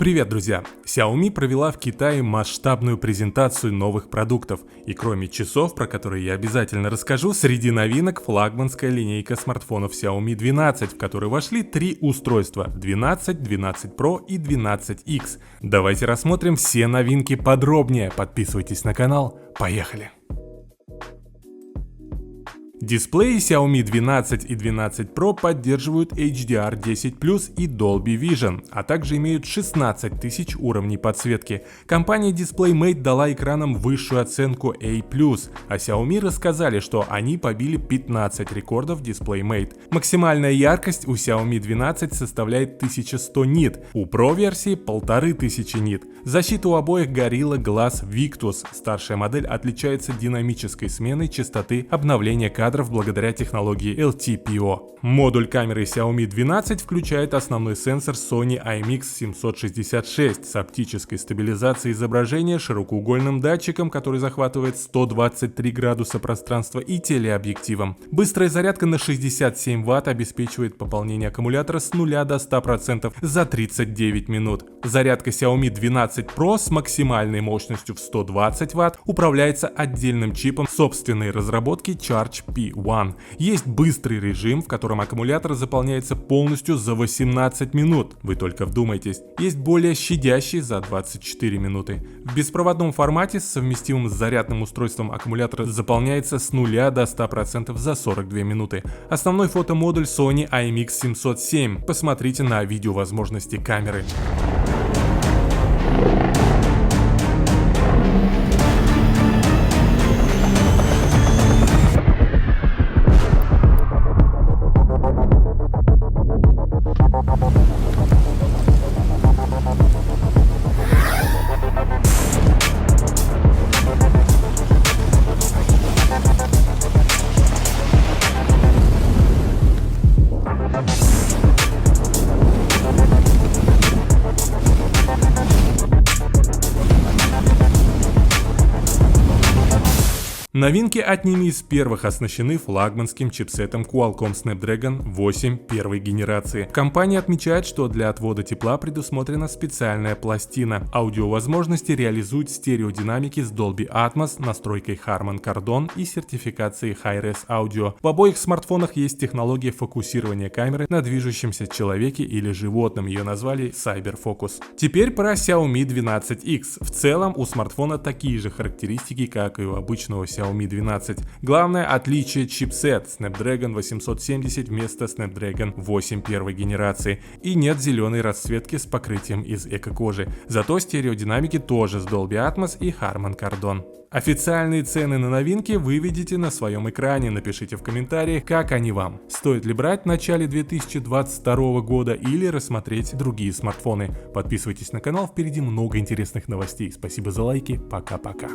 Привет, друзья! Xiaomi провела в Китае масштабную презентацию новых продуктов. И кроме часов, про которые я обязательно расскажу, среди новинок флагманская линейка смартфонов Xiaomi 12, в которой вошли три устройства: 12, 12 Pro и 12X. Давайте рассмотрим все новинки подробнее. Подписывайтесь на канал. Поехали! Дисплеи Xiaomi 12 и 12 Pro поддерживают HDR10+ и Dolby Vision, а также имеют 16 тысяч уровней подсветки. Компания DisplayMate дала экранам высшую оценку A+, а Xiaomi рассказали, что они побили 15 рекордов DisplayMate. Максимальная яркость у Xiaomi 12 составляет 1100 нит, у Pro версии 1500 нит. Защита у обоих Gorilla Glass Victus. Старшая модель отличается динамической сменой частоты обновления кадров благодаря технологии LTPO. Модуль камеры Xiaomi 12 включает основной сенсор Sony IMX766 с оптической стабилизацией изображения, широкоугольным датчиком, который захватывает 123 градуса пространства, и телеобъективом. Быстрая зарядка на 67 Вт обеспечивает пополнение аккумулятора с 0 до 100% за 39 минут. Зарядка Xiaomi 12 Pro с максимальной мощностью в 120 Вт управляется отдельным чипом собственной разработки Charge P1. Есть быстрый режим, в котором аккумулятор заполняется полностью за 18 минут. Вы только вдумайтесь. Есть более щадящий за 24 минуты. В беспроводном формате с совместимым с зарядным устройством аккумулятор заполняется с 0 до 100% за 42 минуты. Основной фотомодуль Sony IMX707. Посмотрите на видеовозможности камеры. Новинки от ними из первых оснащены флагманским чипсетом Qualcomm Snapdragon 8 первой генерации. Компания отмечает, что для отвода тепла предусмотрена специальная пластина. Аудиовозможности реализуют стереодинамики с Dolby Atmos, настройкой Harman Kardon и сертификацией Hi-Res Audio. В обоих смартфонах есть технология фокусирования камеры на движущемся человеке или животном, ее назвали CyberFocus. Теперь про Xiaomi 12X. В целом у смартфона такие же характеристики, как и у обычного Xiaomi 12. Главное отличие — чипсет Snapdragon 870 вместо Snapdragon 8 первой генерации. И нет зеленой расцветки с покрытием из эко-кожи. Зато стереодинамики тоже с Dolby Atmos и Harman Kardon. Официальные цены на новинки вы видите на своем экране. Напишите в комментариях, как они вам. Стоит ли брать в начале 2022 года или рассмотреть другие смартфоны. Подписывайтесь на канал, впереди много интересных новостей. Спасибо за лайки, пока-пока.